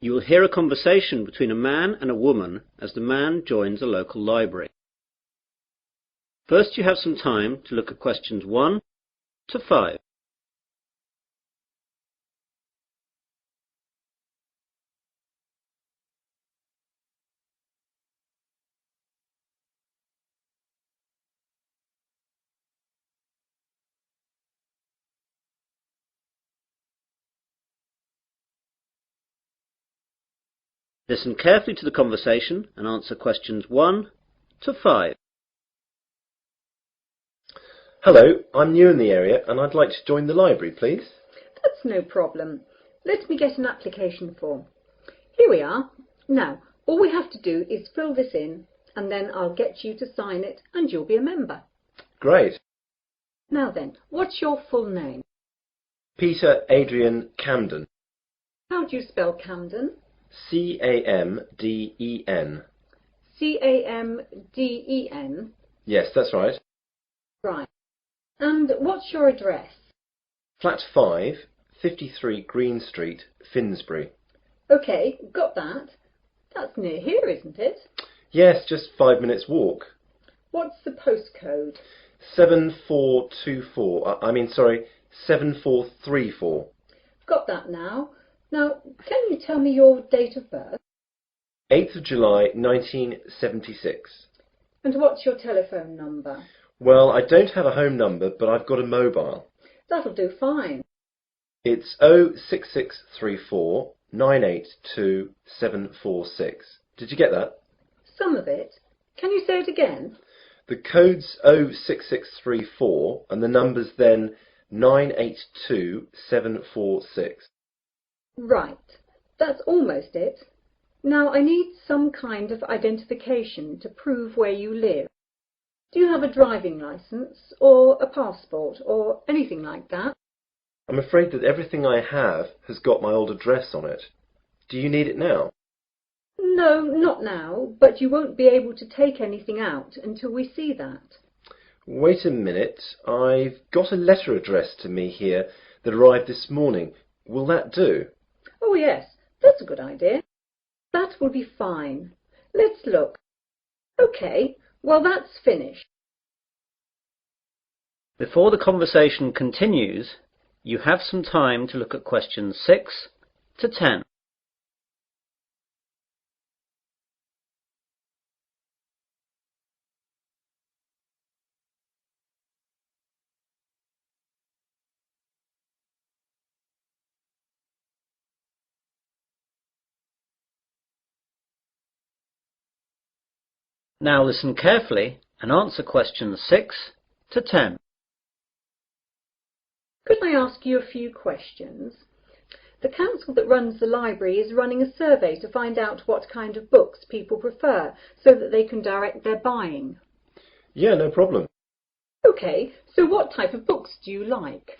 You will hear a conversation between a man and a woman as the man joins a local library. First, you have some time to look at questions 1 to 5. Listen carefully to the conversation and answer questions 1 to 5. Hello, I'm new in the area and I'd like to join the library, please. That's no problem. Let me get an application form. Here we are. Now, all we have to do is fill this in and then I'll get you to sign it and you'll be a member. Great. Now then, what's your full name? Peter Adrian Camden. How do you spell Camden? C-A-M-D-E-N. C-A-M-D-E-N? Yes, that's right. Right. And what's your address? Flat 5, 53 Green Street, Finsbury. OK, got that. That's near here, isn't it? Yes, just 5 minutes walk. What's the postcode? 7434. Got that now. Now, can you tell me your date of birth? 8th of July 1976. And what's your telephone number? Well, I don't have a home number, but I've got a mobile. That'll do fine. It's 06634 982 746. Did you get that? Some of it. Can you say it again? The code's 06634 and the number's then 982 746. Right. That's almost it. Now I need some kind of identification to prove where you live. Do you have a driving licence or a passport or anything like that? I'm afraid that everything I have has got my old address on it. Do you need it now? No, not now, but you won't be able to take anything out until we see that. Wait a minute. I've got a letter addressed to me here that arrived this morning. Will that do? Oh yes, that's a good idea. That will be fine. Let's look. OK, well that's finished. Before the conversation continues, you have some time to look at questions 6 to 10. Now listen carefully and answer questions 6 to 10. Could I ask you a few questions? The council that runs the library is running a survey to find out what kind of books people prefer so that they can direct their buying. Yeah, no problem. OK, so what type of books do you like?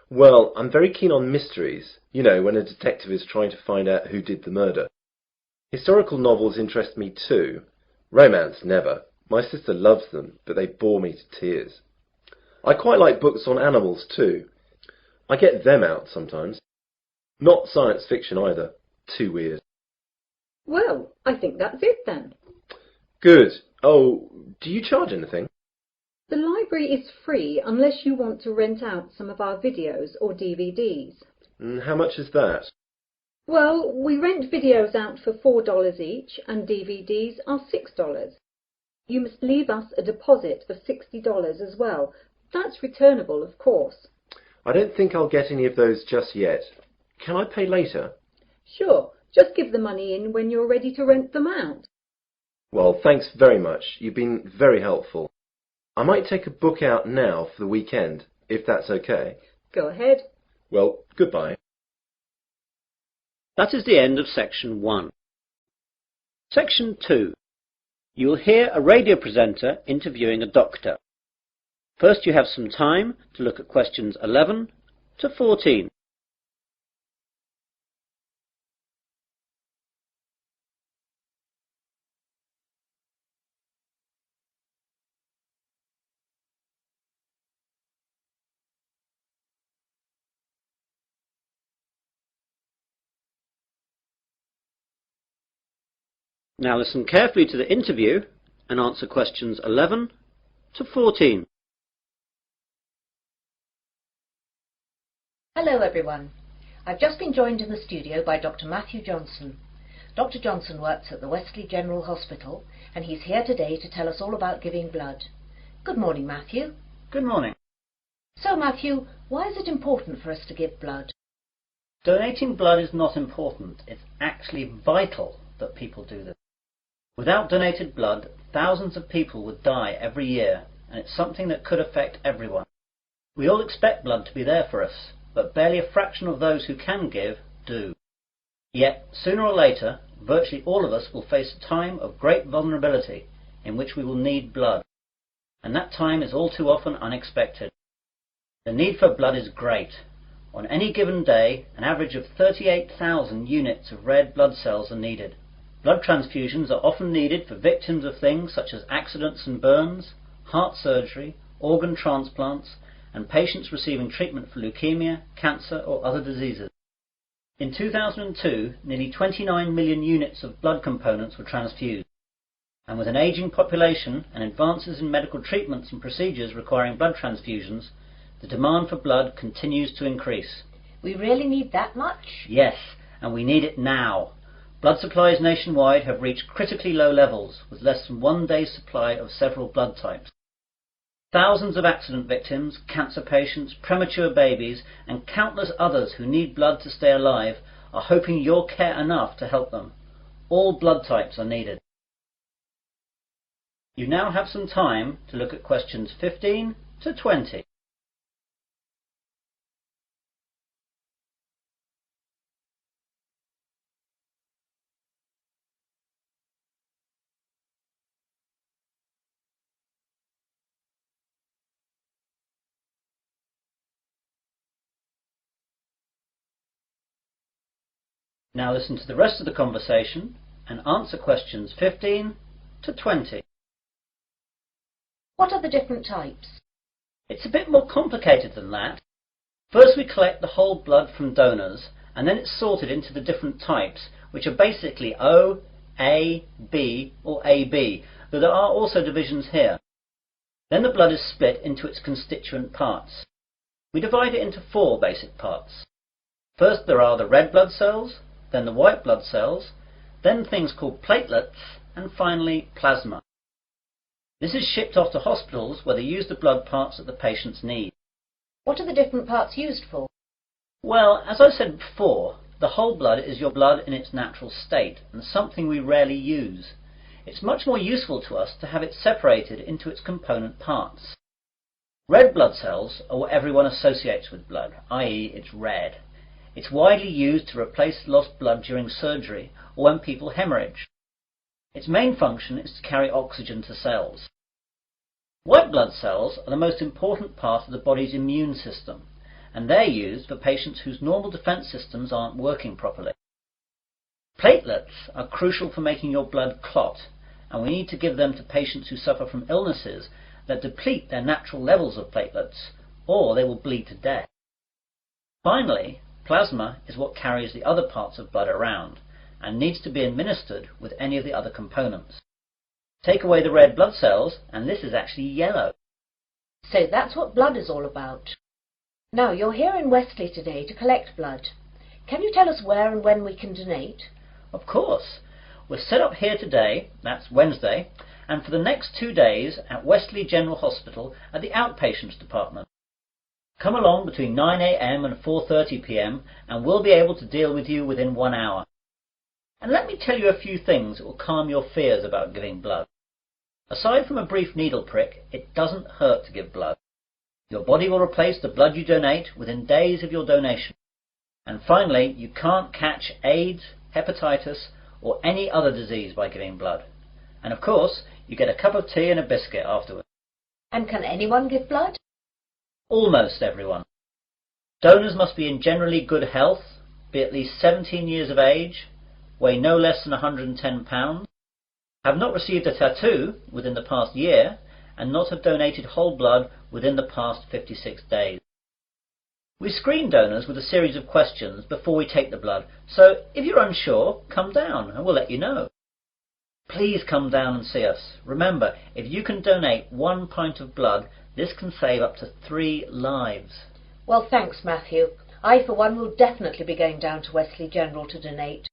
Well, I'm very keen on mysteries. You know, when a detective is trying to find out who did the murder. Historical novels interest me too. Romance, never. My sister loves them, but they bore me to tears. I quite like books on animals too. I get them out sometimes. Not science fiction either. Too weird. Well, I think that's it then. Good. Oh, do you charge anything? The library is free unless you want to rent out some of our videos or DVDs. How much is that? Well, we rent videos out for $4 each and DVDs are $6. You must leave us a deposit of $60 as well. That's returnable, of course. I don't think I'll get any of those just yet. Can I pay later? Sure, just give the money in when you're ready to rent them out. Well, thanks very much. You've been very helpful. I might take a book out now for the weekend, if that's okay. Go ahead. Well, goodbye. That is the end of section 1. Section 2. You will hear a radio presenter interviewing a doctor. First, you have some time to look at questions 11 to 14. Now listen carefully to the interview and answer questions 11 to 14. Hello everyone. I've just been joined in the studio by Dr. Matthew Johnson. Dr. Johnson works at the Wesley General Hospital and he's here today to tell us all about giving blood. Good morning, Matthew. Good morning. So Matthew, why is it important for us to give blood? Donating blood is not important. It's actually vital that people do this. Without donated blood, thousands of people would die every year, and it's something that could affect everyone. We all expect blood to be there for us, but barely a fraction of those who can give do. Yet, sooner or later, virtually all of us will face a time of great vulnerability in which we will need blood, and that time is all too often unexpected. The need for blood is great. On any given day, an average of 38,000 units of red blood cells are needed. Blood transfusions are often needed for victims of things such as accidents and burns, heart surgery, organ transplants, and patients receiving treatment for leukemia, cancer or other diseases. In 2002, nearly 29 million units of blood components were transfused, and with an ageing population and advances in medical treatments and procedures requiring blood transfusions, the demand for blood continues to increase. We really need that much? Yes, and we need it now. Blood supplies nationwide have reached critically low levels, with less than 1 day's supply of several blood types. Thousands of accident victims, cancer patients, premature babies, and countless others who need blood to stay alive are hoping you'll care enough to help them. All blood types are needed. You now have some time to look at questions 15 to 20. Now listen to the rest of the conversation and answer questions 15 to 20. What are the different types? It's a bit more complicated than that. First we collect the whole blood from donors, and then it's sorted into the different types, which are basically O, A, B or AB, though there are also divisions here. Then the blood is split into its constituent parts. We divide it into 4 basic parts. First there are the red blood cells, then the white blood cells, then things called platelets, and finally plasma. This is shipped off to hospitals where they use the blood parts that the patients need. What are the different parts used for? Well, as I said before, the whole blood is your blood in its natural state, and something we rarely use. It's much more useful to us to have it separated into its component parts. Red blood cells are what everyone associates with blood, i.e. it's red. It's widely used to replace lost blood during surgery or when people hemorrhage. Its main function is to carry oxygen to cells. White blood cells are the most important part of the body's immune system, and they're used for patients whose normal defense systems aren't working properly. Platelets are crucial for making your blood clot, and we need to give them to patients who suffer from illnesses that deplete their natural levels of platelets, or they will bleed to death. Finally, plasma is what carries the other parts of blood around and needs to be administered with any of the other components. Take away the red blood cells and this is actually yellow. So that's what blood is all about. Now you're here in Wesley today to collect blood. Can you tell us where and when we can donate? Of course. We're set up here today, that's Wednesday, and for the next 2 days at Wesley General Hospital at the outpatients department. Come along between 9 a.m. and 4:30 p.m. and we'll be able to deal with you within 1 hour. And let me tell you a few things that will calm your fears about giving blood. Aside from a brief needle prick, it doesn't hurt to give blood. Your body will replace the blood you donate within days of your donation. And finally, you can't catch AIDS, hepatitis, or any other disease by giving blood. And of course, you get a cup of tea and a biscuit afterwards. And can anyone give blood? Almost everyone. Donors must be in generally good health, be at least 17 years of age, weigh no less than 110 pounds, have not received a tattoo within the past year, and not have donated whole blood within the past 56 days. We screen donors with a series of questions before we take the blood, so if you're unsure, come down and we'll let you know. Please come down and see us. Remember, if you can donate 1 pint of blood, this can save up to 3 lives. Well, thanks, Matthew. I, for one, will definitely be going down to Wesley General to donate.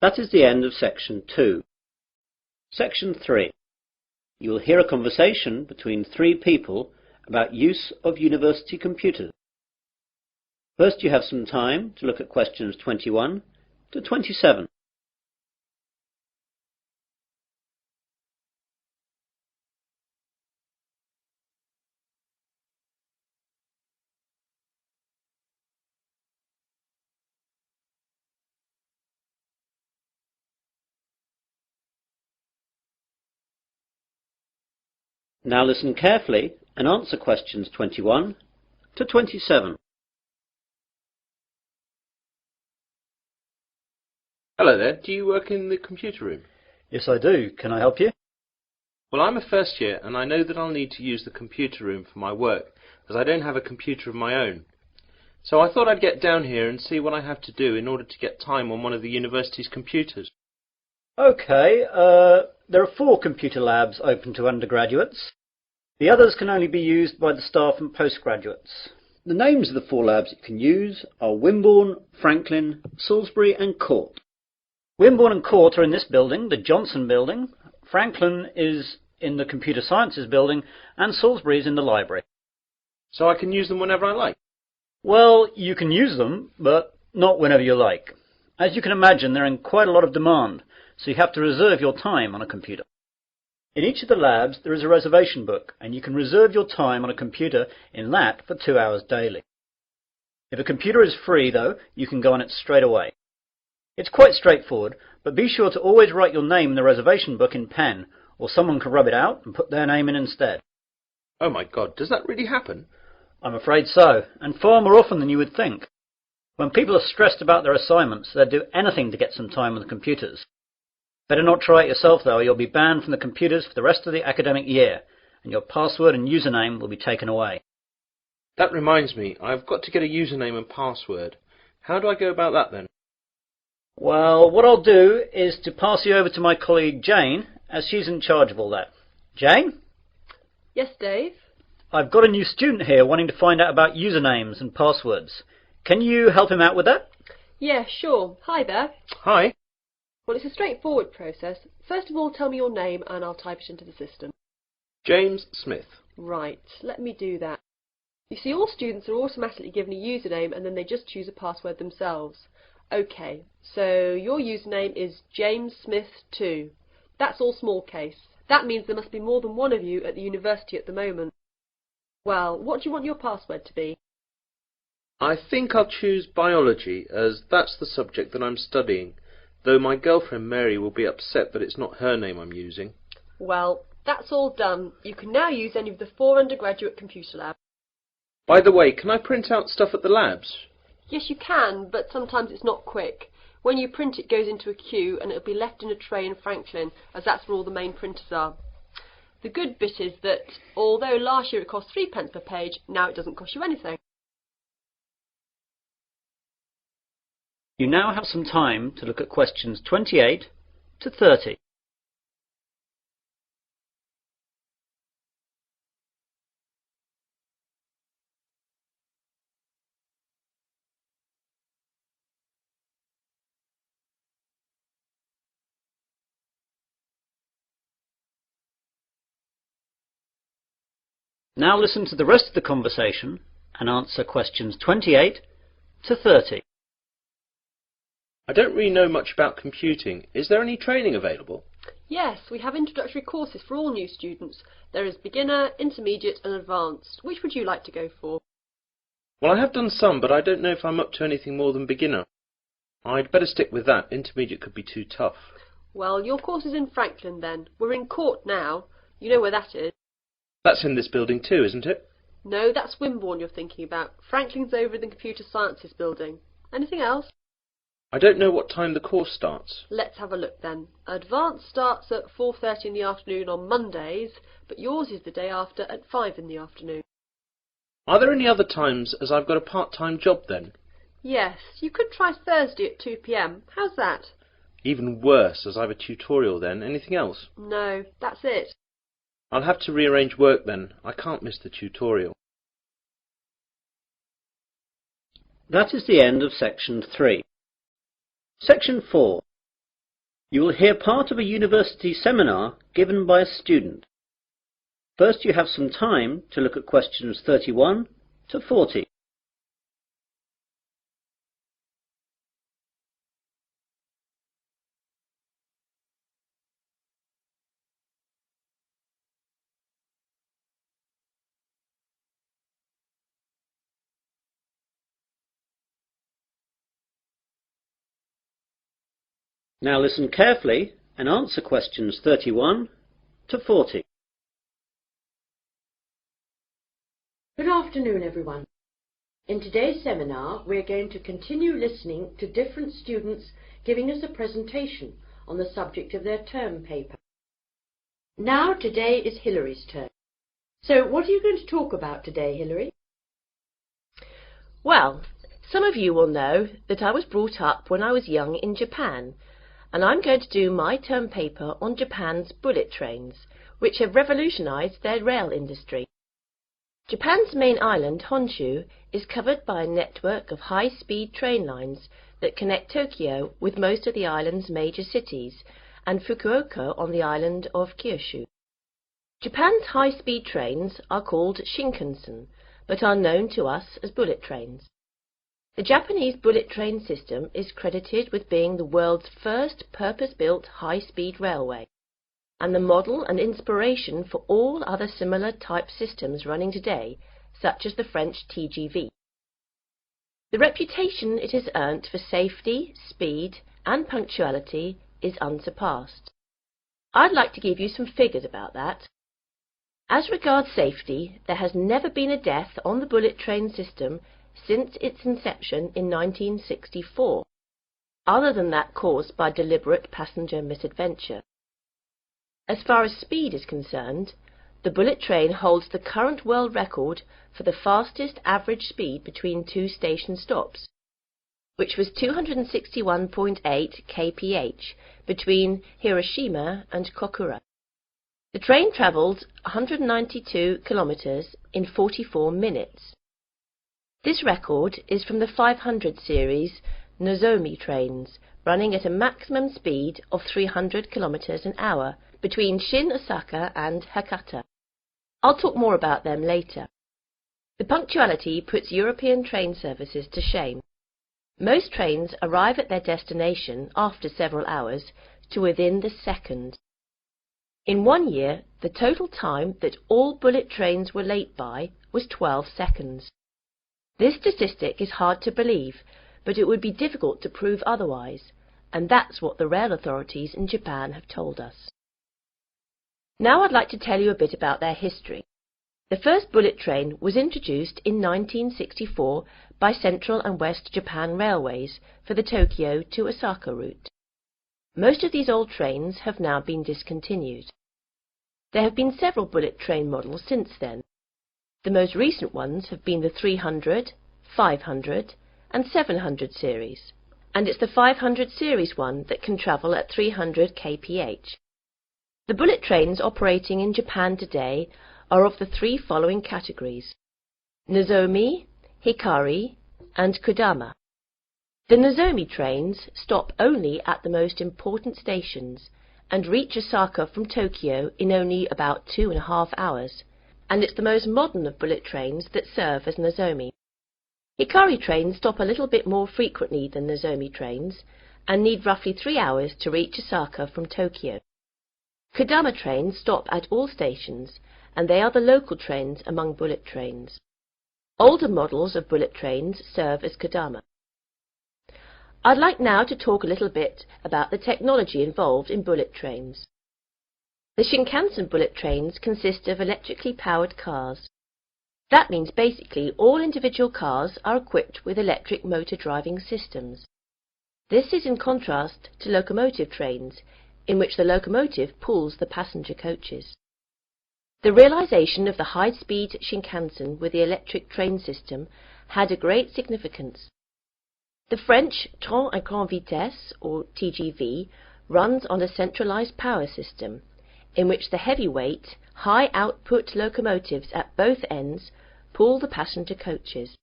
That is the end of Section 2. Section 3. You will hear a conversation between 3 people about use of university computers. First, you have some time to look at questions 21 to 27. Now listen carefully and answer questions 21 to 27. Hello there, do you work in the computer room? Yes, I do. Can I help you? Well, I'm a first year and I know that I'll need to use the computer room for my work, as I don't have a computer of my own. So I thought I'd get down here and see what I have to do in order to get time on one of the university's computers. Okay, there are 4 computer labs open to undergraduates. The others can only be used by the staff and postgraduates. The names of the 4 labs you can use are Wimborne, Franklin, Salisbury and Court. Wimborne and Court are in this building, the Johnson building. Franklin is in the Computer Sciences building, and Salisbury is in the library. So I can use them whenever I like? Well, you can use them, but not whenever you like. As you can imagine, they're in quite a lot of demand, so you have to reserve your time on a computer. In each of the labs, there is a reservation book, and you can reserve your time on a computer in that for 2 hours daily. If a computer is free, though, you can go on it straight away. It's quite straightforward, but be sure to always write your name in the reservation book in pen, or someone can rub it out and put their name in instead. Oh my God, does that really happen? I'm afraid so, and far more often than you would think. When people are stressed about their assignments, they'll do anything to get some time on the computers. Better not try it yourself, though, or you'll be banned from the computers for the rest of the academic year, and your password and username will be taken away. That reminds me, I've got to get a username and password. How do I go about that then? Well, what I'll do is to pass you over to my colleague Jane, as she's in charge of all that. Jane? Yes, Dave? I've got a new student here wanting to find out about usernames and passwords. Can you help him out with that? Yeah, sure. Hi there. Hi. Well, it's a straightforward process. First of all, tell me your name and I'll type it into the system. James Smith. Right, let me do that. You see, all students are automatically given a username and then they just choose a password themselves. OK, so your username is JamesSmith2. That's all small case. That means there must be more than one of you at the university at the moment. Well, what do you want your password to be? I think I'll choose biology, as that's the subject that I'm studying, though my girlfriend Mary will be upset that it's not her name I'm using. Well, that's all done. You can now use any of the 4 undergraduate computer labs. By the way, can I print out stuff at the labs? Yes, you can, but sometimes it's not quick. When you print, it goes into a queue and it'll be left in a tray in Franklin, as that's where all the main printers are. The good bit is that, although last year it cost 3p per page, now it doesn't cost you anything. You now have some time to look at questions 28 to 30. Now listen to the rest of the conversation and answer questions 28 to 30. I don't really know much about computing. Is there any training available? Yes, we have introductory courses for all new students. There is beginner, intermediate and advanced. Which would you like to go for? Well, I have done some, but I don't know if I'm up to anything more than beginner. I'd better stick with that. Intermediate could be too tough. Well, your course is in Franklin then. We're in Court now. You know where that is. That's in this building too, isn't it? No, that's Wimborne you're thinking about. Franklin's over in the Computer Sciences building. Anything else? I don't know what time the course starts. Let's have a look then. Advanced starts at 4:30 in the afternoon on Mondays, but yours is the day after at 5 in the afternoon. Are there any other times, as I've got a part-time job then? Yes, you could try Thursday at 2 p.m. How's that? Even worse, as I've a tutorial then. Anything else? No, that's it. I'll have to rearrange work then. I can't miss the tutorial. That is the end of Section 3. Section 4. You will hear part of a university seminar given by a student. First you have some time to look at questions 31 to 40. Now listen carefully and answer questions 31 to 40. Good afternoon, everyone. In today's seminar, we're going to continue listening to different students giving us a presentation on the subject of their term paper. Now, today is Hillary's turn. So, what are you going to talk about today, Hillary? Well, some of you will know that I was brought up when I was young in Japan, and I'm going to do my term paper on Japan's bullet trains, which have revolutionized their rail industry. Japan's main island, Honshu, is covered by a network of high-speed train lines that connect Tokyo with most of the island's major cities and Fukuoka on the island of Kyushu. Japan's high-speed trains are called Shinkansen, but are known to us as bullet trains. The Japanese bullet train system is credited with being the world's first purpose-built high-speed railway, and the model and inspiration for all other similar type systems running today, such as the French TGV. The reputation it has earned for safety, speed, and punctuality is unsurpassed. I'd like to give you some figures about that. As regards safety, there has never been a death on the bullet train system since its inception in 1964, other than that caused by deliberate passenger misadventure. As far as speed is concerned, the bullet train holds the current world record for the fastest average speed between two station stops, which was 261.8 kph between Hiroshima and Kokura. The train travelled 192 kilometres in 44 minutes. This record is from the 500 series Nozomi trains, running at a maximum speed of 300 kilometres an hour between Shin Osaka and Hakata. I'll talk more about them later. The punctuality puts European train services to shame. Most trains arrive at their destination after several hours to within the second. In 1 year, the total time that all bullet trains were late by was 12 seconds. This statistic is hard to believe, but it would be difficult to prove otherwise, and that's what the rail authorities in Japan have told us. Now I'd like to tell you a bit about their history. The first bullet train was introduced in 1964 by Central and West Japan Railways for the Tokyo to Osaka route. Most of these old trains have now been discontinued. There have been several bullet train models since then. The most recent ones have been the 300, 500 and 700 series, and it's the 500 series one that can travel at 300 kph. The bullet trains operating in Japan today are of the three following categories: Nozomi, Hikari and Kodama. The Nozomi trains stop only at the most important stations and reach Osaka from Tokyo in only about 2.5 hours, and it's the most modern of bullet trains that serve as Nozomi. Hikari trains stop a little bit more frequently than Nozomi trains and need roughly 3 hours to reach Osaka from Tokyo. Kodama trains stop at all stations, and they are the local trains among bullet trains. Older models of bullet trains serve as Kodama. I'd like now to talk a little bit about the technology involved in bullet trains. The Shinkansen bullet trains consist of electrically powered cars. That means basically all individual cars are equipped with electric motor driving systems. This is in contrast to locomotive trains, in which the locomotive pulls the passenger coaches. The realization of the high-speed Shinkansen with the electric train system had a great significance. The French Train à grande vitesse, or TGV, runs on a centralised power system, in which the heavyweight, high-output locomotives at both ends pull the passenger coaches.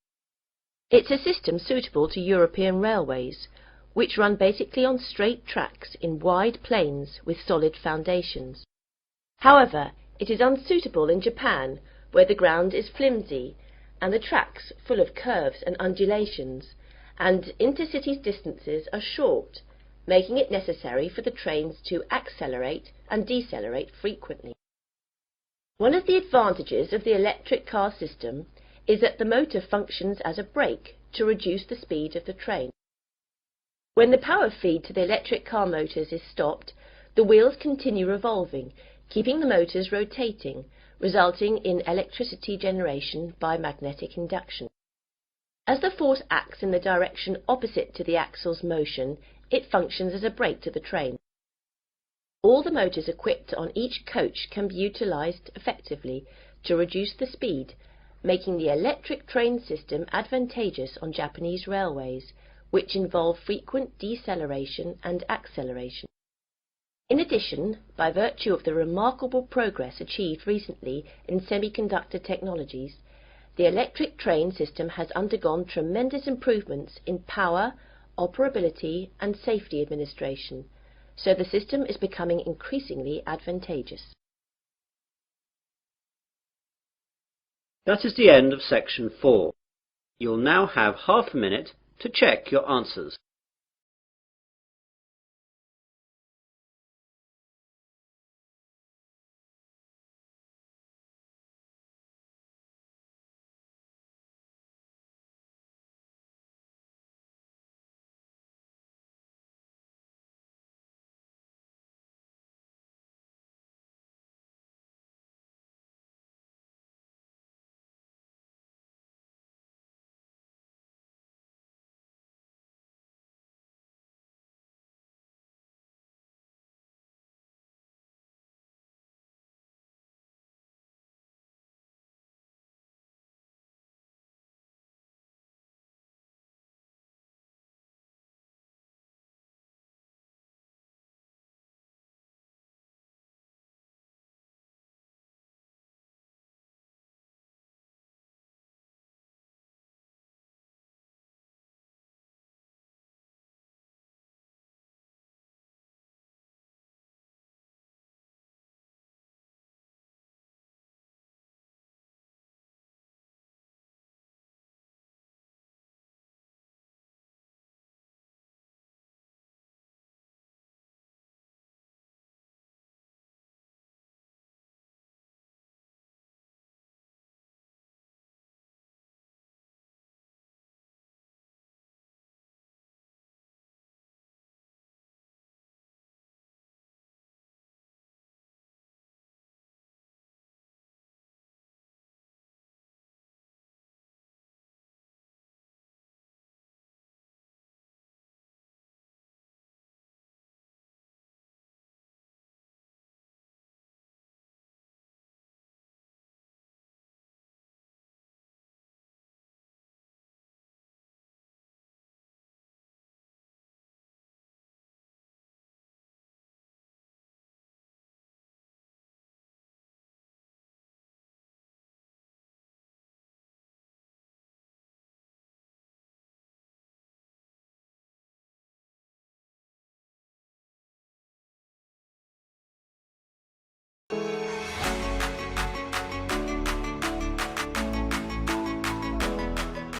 It's a system suitable to European railways, which run basically on straight tracks in wide plains with solid foundations. However, it is unsuitable in Japan, where the ground is flimsy and the tracks full of curves and undulations, and intercity distances are short, making it necessary for the trains to accelerate and decelerate frequently. One of the advantages of the electric car system is that the motor functions as a brake to reduce the speed of the train. When the power feed to the electric car motors is stopped, the wheels continue revolving, keeping the motors rotating, resulting in electricity generation by magnetic induction. As the force acts in the direction opposite to the axle's motion, it functions as a brake to the train. All the motors equipped on each coach can be utilised effectively to reduce the speed, making the electric train system advantageous on Japanese railways, which involve frequent deceleration and acceleration. In addition, by virtue of the remarkable progress achieved recently in semiconductor technologies, the electric train system has undergone tremendous improvements in power, operability and safety administration, so the system is becoming increasingly advantageous. That is the end of section 4. You'll now have half a minute to check your answers.